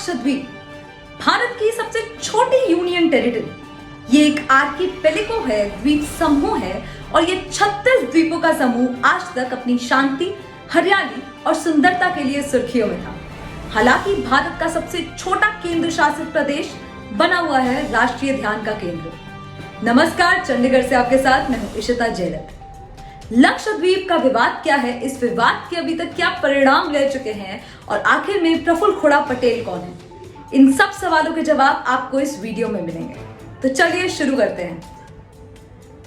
लक्षद्वीप भारत की सबसे छोटी यूनियन टेरिटरी। ये एक आर्किपेलागो है, द्वीप समूह है और ये 36 द्वीपों का समूह आज तक अपनी शांति, हरियाली और सुंदरता के लिए सुर्खियों में था। हालांकि भारत का सबसे छोटा केंद्र शासित प्रदेश बना हुआ है राष्ट्रीय ध्यान का केंद्र। नमस्कार, चंडीगढ़ से आपके साथ मैं हूं इशिता जयरथ। लक्षद्वीप का विवाद क्या है, इस विवाद के अभी तक क्या परिणाम ले चुके हैं और आखिर में प्रफुल्ल खोड़ा पटेल कौन है, इन सब सवालों के जवाब आपको इस वीडियो में मिलेंगे। तो चलिए शुरू करते हैं।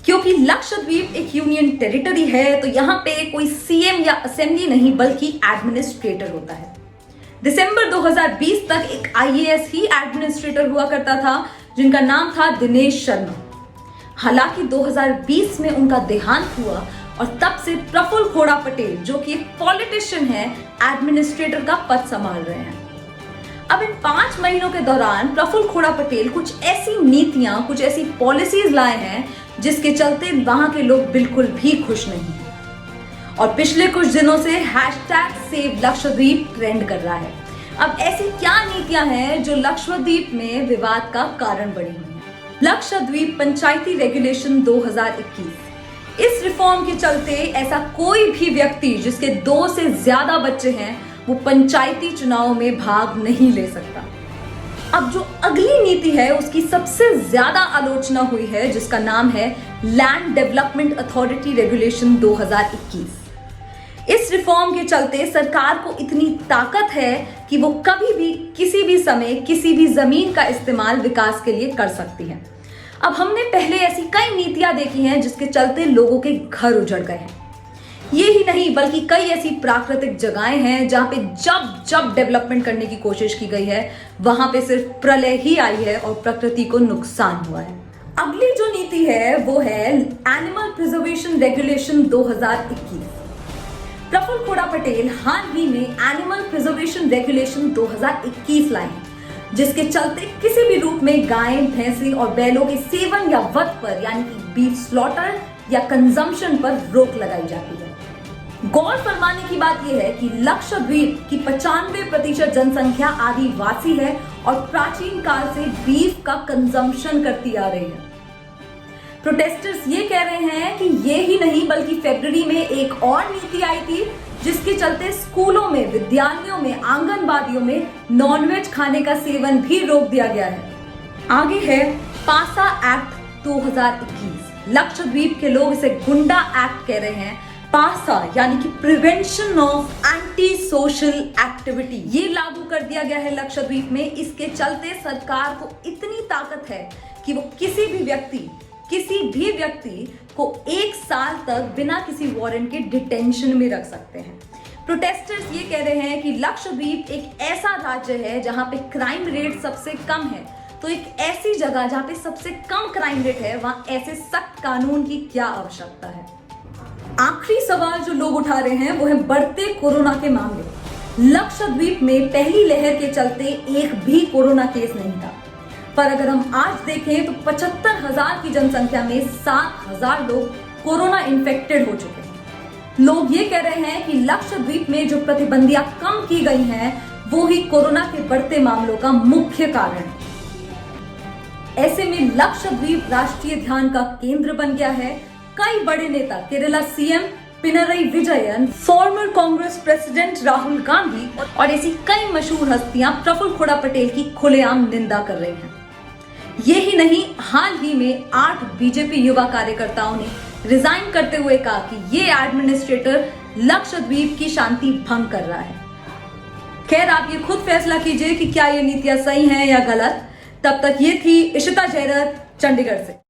क्योंकि लक्षद्वीप एक यूनियन टेरिटरी है तो यहाँ पे कोई सीएम या असेंबली नहीं बल्कि एडमिनिस्ट्रेटर होता है। दिसंबर 2020 तक एक आईएएस ही एडमिनिस्ट्रेटर हुआ करता था जिनका नाम था दिनेश शर्मा। हालांकि 2020 में उनका देहांत हुआ और तब से प्रफुल्ल खोड़ा पटेल, जो कि एक पॉलिटिशियन है, एडमिनिस्ट्रेटर का पद संभाल रहे हैं। अब इन 5 महीनों के दौरान प्रफुल्ल खोड़ा पटेल कुछ ऐसी नीतियां, कुछ ऐसी पॉलिसीज लाए हैं जिसके चलते वहां के लोग बिल्कुल भी खुश नहीं हैं। और पिछले कुछ दिनों से #SaveLakshadweep ट्रेंड कर रहा है। अब ऐसी क्या नीतियां हैं जो लक्षद्वीप में विवाद का कारण बनी हुई हैं? लक्षद्वीप पंचायती रेगुलेशन 2021। इस रिफॉर्म के चलते ऐसा कोई भी व्यक्ति जिसके 2 से ज्यादा बच्चे हैं वो पंचायती चुनाव में भाग नहीं ले सकता। अब जो अगली नीति है उसकी सबसे ज्यादा आलोचना हुई है, जिसका नाम है लैंड डेवलपमेंट अथॉरिटी रेगुलेशन 2021। इस रिफॉर्म के चलते सरकार को इतनी ताकत है कि वो कभी भी किसी भी समय किसी भी जमीन का इस्तेमाल विकास के लिए कर सकती है। अब हमने पहले ऐसी कई नीतियां देखी हैं जिसके चलते लोगों के घर उजड़ गए हैं। ये ही नहीं बल्कि कई ऐसी प्राकृतिक जगहें हैं जहां पे जब डेवलपमेंट करने की कोशिश की गई है वहां पे सिर्फ प्रलय ही आई है और प्रकृति को नुकसान हुआ है। अगली जो नीति है वो है एनिमल प्रिजर्वेशन रेगुलेशन 2021। प्रफुल्ल खोड़ा पटेल हाल ही में एनिमल प्रिजर्वेशन रेगुलेशन 2021 लाए हैं, जिसके चलते किसी भी रूप में गाय, भैंसी और बैलों के सेवन या वध पर यानी कि बीफ स्लॉटर या कंजम्पशन पर रोक लगाई जाती है। गौर फरमाने की बात यह है कि लक्षद्वीप की 95% जनसंख्या आदिवासी है और प्राचीन काल से बीफ का कंजम्पशन करती आ रही है। प्रोटेस्टर्स ये कह रहे हैं कि ये ही नहीं बल्कि फरवरी में एक और नीति आई थी जिसके चलते स्कूलों में, विद्यालयों में, आंगनबाड़ियों में नॉनवेज खाने का सेवन भी रोक दिया गया है। आगे है पासा एक्ट 2021। लक्षद्वीप के लोग इसे गुंडा एक्ट कह रहे हैं। पासा यानी कि prevention of anti social activity, ये लागू कर दिया गया है लक्षद्वीप में। इसके चलते सरकार को इतनी ताकत है कि वो किसी भी व्यक्ति को 1 साल तक बिना किसी वारंट के डिटेंशन में रख सकते हैं। प्रोटेस्टर्स ये कह रहे हैं कि लक्षद्वीप एक ऐसा राज्य है जहां पे क्राइम रेट सबसे कम है, तो एक ऐसी जगह जहां पे सबसे कम क्राइम रेट है वहां ऐसे सख्त कानून की क्या आवश्यकता है? आखिरी सवाल जो लोग उठा रहे हैं वो है बढ़ते कोरोना के मामले। लक्षद्वीप में पहली लहर के चलते एक भी कोरोना केस नहीं था, पर अगर हम आज देखें तो 75,000 की जनसंख्या में 7,000 लोग कोरोना इन्फेक्टेड हो चुके हैं। लोग ये कह रहे हैं कि लक्षद्वीप में जो प्रतिबंधियां कम की गई हैं वो ही कोरोना के बढ़ते मामलों का मुख्य कारण है। ऐसे में लक्षद्वीप राष्ट्रीय ध्यान का केंद्र बन गया है। कई बड़े नेता, Kerala CM Pinarayi Vijayan, farmer Congress president Rahul Gandhi और ऐसी कई मशहूर हस्तियां प्रफुल्ल खोड़ा पटेल की खुलेआम निंदा कर रहे हैं। ये ही नहीं, हाल ही में 8 बीजेपी युवा कार्यकर्ताओं ने रिजाइन करते हुए कहा कि ये एडमिनिस्ट्रेटर लक्षद्वीप की शांति भंग कर रहा है। खैर, आप ये खुद फैसला कीजिए कि क्या ये नीतियां सही हैं या गलत। तब तक ये थी इशिता जयरथ, चंडीगढ़ से।